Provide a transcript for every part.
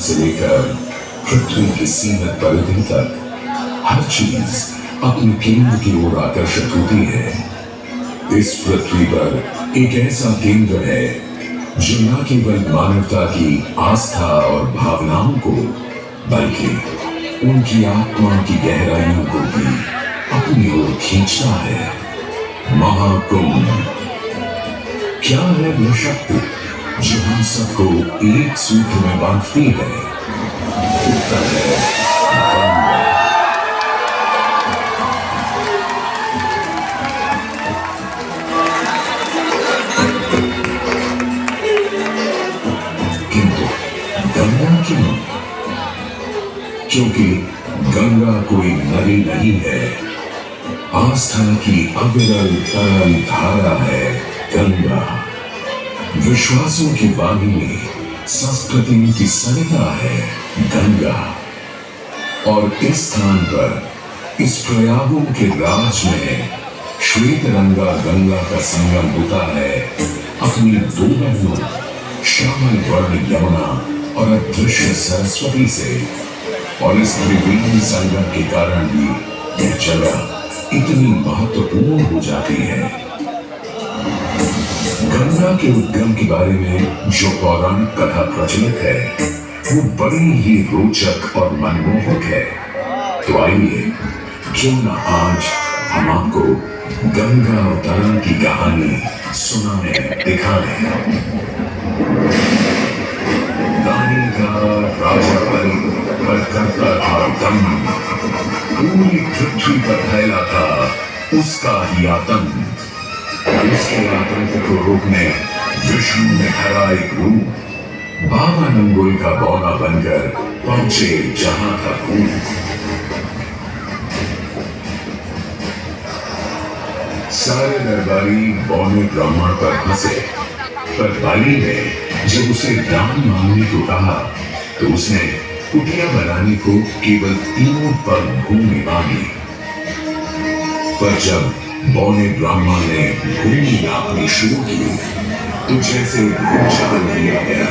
से लेकर पृथ्वी की सीमित परिधि तक हर चीज अपने केंद्र की ओर आकर्षित होती है। इस पृथ्वी पर एक ऐसा केंद्र है जो न केवल मानवता की आस्था और भावनाओं को बल्कि उनकी आत्मा की गहराइयों को भी अपनी ओर खींचता है। महाकुंभ क्या है वह शक्ति जो हम सबको एक सूत्र में बांधती है? उत्तर है गंगा। किंतु गंगा क्यों? क्योंकि गंगा कोई नदी नहीं है, आस्था की अविरल तरल धारा है गंगा। विश्वासों की वाणी में संस्कृति की सरिता है गंगा। और इस स्थान पर इस प्रयागों के राज में श्वेत रंगा गंगा का संगम होता है अपनी दो बहनों श्यामल वर्ण यमुना और अदृश्य सरस्वती से। और इस त्रिवेणी संगम के कारण भी यह जगह इतनी महत्वपूर्ण हो जाती है। गंगा के उद्गम के बारे में जो पौराणिक कथा प्रचलित है वो बड़ी ही रोचक और मनमोहक है। तो आइए क्यों न आज हम आपको गंगा अवतरण की कहानी सुनाए दिखाएं। रानी का राजा बलि पर करता था दम, पूरी पृथ्वी पर फैला था उसका ही आतंक। उसके आतंक को रोकने विष्णु ने धरा एक रूप, 52 अंगुल का बौना बनकर पहुंचे जहां था भूत। सारे दरबारी बौने ब्राह्मण पर हंसे, पर बलि ने जब उसे दान मांगने को कहा तो उसने कुटिया बनाने को केवल 3 पग भूमि मांगी। पर जब बौने ब्राह्मण ने भूमि नापनी शुरू की तो जैसे भूचाल दिया गया।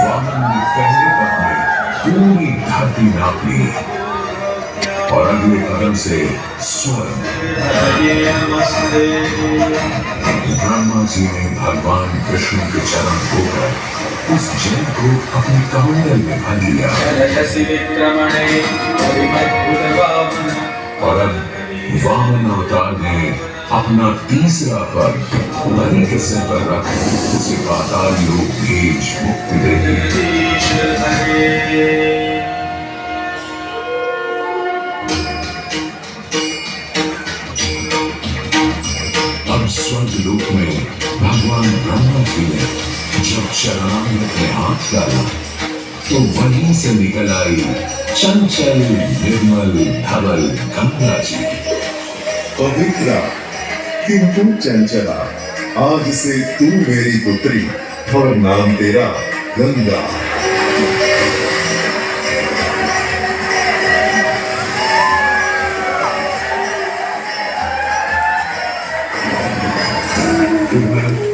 वामन ने पहले पग में पूरी धरती नाप ली और अगले कदम से स्वर्ग। ब्रह्मा जी ने भगवान विष्णु के चरण धोकर उस जल को अपने कमंडल में भर लिया। और अब वामन अवतार ने अपना तीसरा पग बलि के सिर पर रख उसे पाताल लोक भेज मुक्ति दे दी। अब स्वर्ग लोक में भगवान ब्रह्मा जी ने जब शरणागत में हाथ डाला तो वहीं से निकल आई चंचल निर्मल धवल गंगा जी। पवित्रा किंतु चंचला, आज से तू मेरी पुत्री और नाम तेरा गंगा।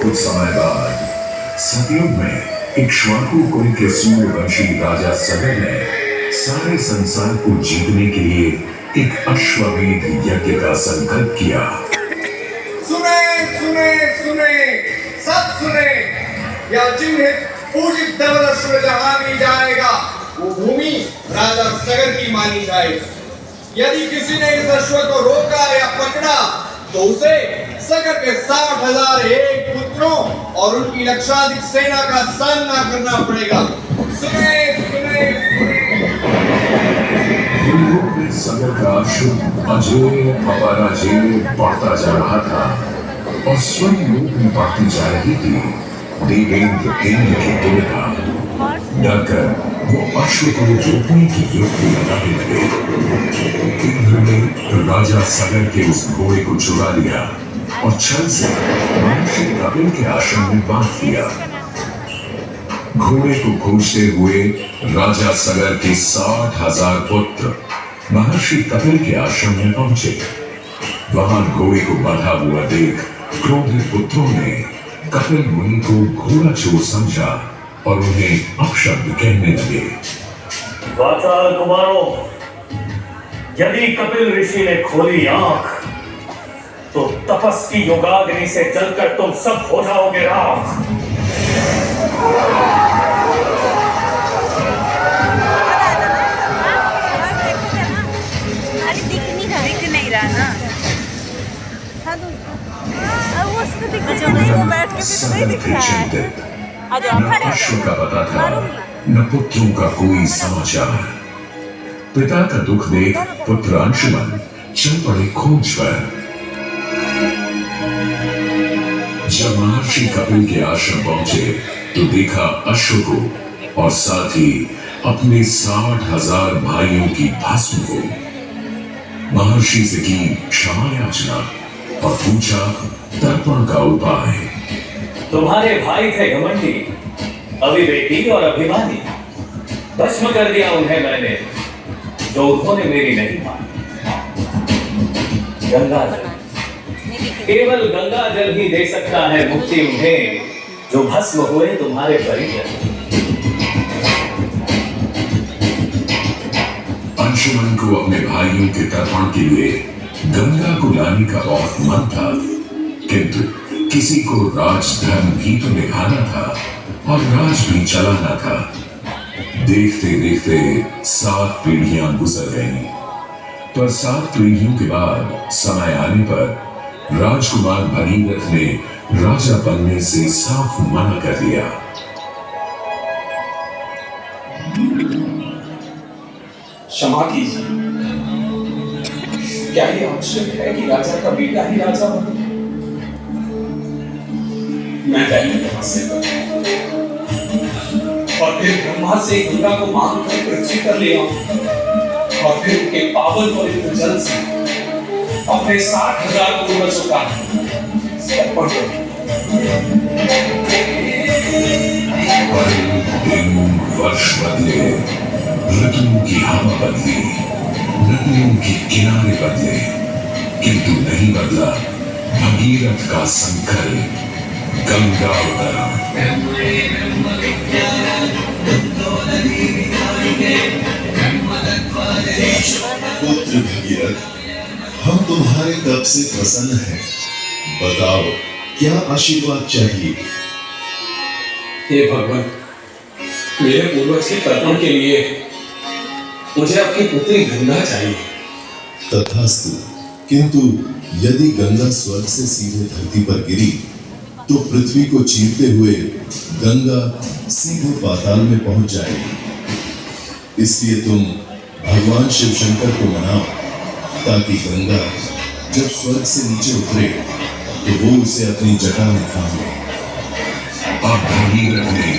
कुछ समय बाद सतयुग में इक्ष्वाकु कुल के सूर्यवंशी राजा सगर ने सारे संसार को जीतने के लिए एक अश्वमेध यज्ञ का संकल्प किया। सुने सुने सुने सब सुने, या जिन्हें पूजित धवल अश्व जहां भी जाएगा वो भूमि राजा सगर की मानी जाएगी। यदि किसी ने इस अश्व को रोका या पकड़ा तो उसे सगर के 60,001 पुत्रों और उनकी लक्षाधिक सेना का सामना करना पड़ेगा। सुने सुने सुने। सगर का अश्व अजय अपराजय बढ़ता जा रहा था और स्वयं लोक में बढ़ती जा रही थी। देवेंद्र इंद्र की दुर्गा डरकर वो अश्व को रोकने की युक्ति लगाने लगे। इंद्र ने राजा सगर के उस घोड़े को चुरा लिया और छल से महर्षि कपिल के आश्रम में बांध दिया। घोड़े को खोजते हुए राजा सगर के 60,000 पुत्र महर्षि कपिल के आश्रम में पहुंचे। वहां घोड़े को बंधा हुआ देख क्रोधित पुत्रों ने कपिल मुनि को घोड़ा चोर समझा और उन्हें अपशब्द कहने लगे। वाचाल कुमारों, यदि कपिल ऋषि ने खोली आंख तो तपस की योगाग्नि से जलकर तुम सब हो जाओगे राख। दिख नहीं रहा ना। हाँ अब वो उसको दिख नहीं, वो बैठ के भी तो नहीं दिख रहा है। न अश्व का पता था न पुत्रों का कोई समाचार। पिता का दुख देख पुत्र अंशुमन चल पड़े खोज पर। जब महर्षि कपिल के आश्रम पहुंचे तो देखा अश्व को और साथ ही अपने 60,000 भाइयों की भस्म को। महर्षि से की क्षमा याचना और पूछा तर्पण का उपाय। तुम्हारे भाई थे घमंडी, अविवेकी और अभिमानी। भस्म कर दिया उन्हें मैंने, जो उन्होंने मेरी नहीं मानी। गंगा जल, केवल गंगा जल ही दे सकता है मुक्ति उन्हें, जो भस्म हुए तुम्हारे परिजन। अंशुमन को अपने भाइयों के तर्पण के लिए गंगा को लाने का बहुत मन था, किंतु किसी को राजधर्म भी तो निभाना था और राज भी चलाना था। देखते देखते 7 पीढ़ियां गुजर गईं, पर 7 पीढ़ियों के बाद समय आने पर राजकुमार भगीरथ ने राजा बनने से साफ मना कर दिया। क्षमा कीजिए, क्या ये आवश्यक है कि राजा का बेटा ही राजा बने? मैं पहले तपस्या करूं और फिर ब्रह्मा से गंगा को मांग कर पृथ्वी पर ले आऊं और फिर उनके पावन पवित्र जल से अपने 60,000 पूर्वजों का तर्पण करूं। दिन वर्ष बदले, ऋतुओं की हवा बदली, नदियों के किनारे बदले, किंतु नहीं बदला भगीरथ का संकल्प। गंगा अवतरण। पुत्र भगीरथ, हम तुम्हारे तप से प्रसन्न हैं। बताओ क्या आशीर्वाद चाहिए? हे भगवान, मेरे पूर्वज के तर्पण के लिए मुझे आपकी पुत्री गंगा चाहिए। तथास्तु, किंतु यदि गंगा स्वर्ग से सीधे धरती पर गिरी तो पृथ्वी को चीरते हुए गंगा सीधे पाताल में पहुंच जाएगी। इसलिए तुम भगवान शिव शंकर को मनाओ ताकि गंगा जब स्वर्ग से नीचे उतरे तो वो उसे अपनी जटा में थाम ले। अब भगीरथ ने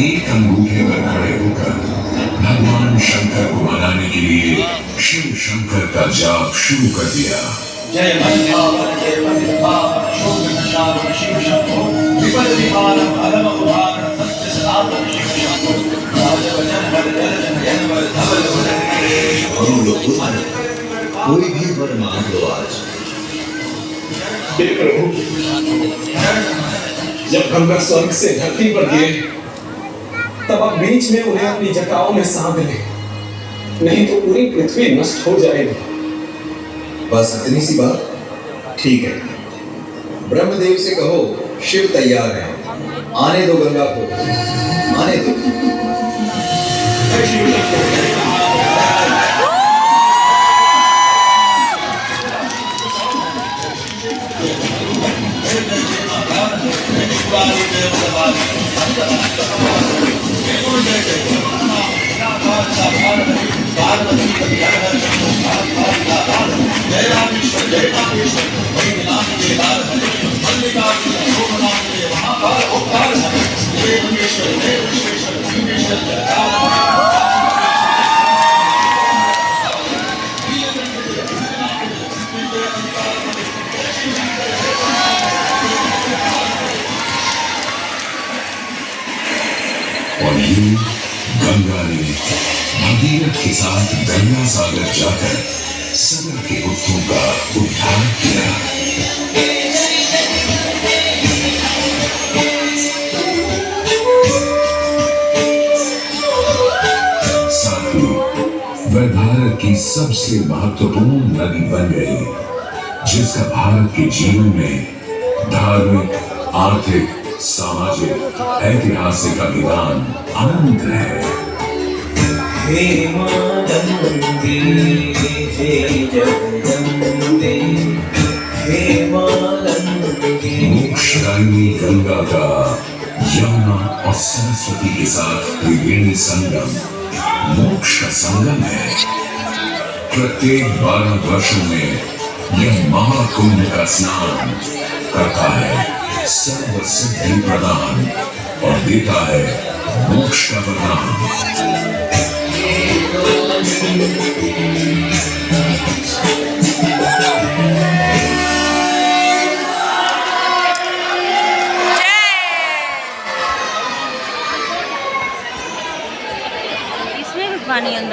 एक अंगूठे पर खड़े होकर भगवान शंकर को मनाने के लिए शिव शंकर का जाप शुरू कर दिया। जय मंथावर जय मंथावर शोक नशावर शिव शंभो विपद विहारम अधम उदाहरण सत्य सनातन शिव शंभो राज वचन वर दर्शन जन वर धवल उदर कोई भी वर मांग लो आज। हे प्रभु, जब गंगा स्वर्ग से धरती पर गिरे तब आप बीच में उन्हें अपनी जटाओं में साध ले, नहीं तो पूरी पृथ्वी नष्ट हो जाएगी। बस इतनी सी बात? ठीक है, ब्रह्मदेव से कहो शिव तैयार है, आने दो गंगा को, आने दो। और यूं गंगा ने भगीरथ के साथ गंगा सागर जाकर सगर के पुत्रों का उद्धार किया। की सबसे महत्वपूर्ण नदी बन गई, जिसका भारत के जीवन में धार्मिक, आर्थिक, सामाजिक, ऐतिहासिक अभिधान अनंत है। हे मां गंगे, हे जगदम्बे, हे मां गंगे। मोक्षदायिनी गंगा का यमुना और सरस्वती के साथ त्रिवेणी संगम मोक्ष का संगम है। प्रत्येक 12 वर्षों में यह महाकुंभ का स्नान करता है सर्व सिद्धि प्रदान और देता है मोक्ष का वरदान। इसमें भी पानी अंदर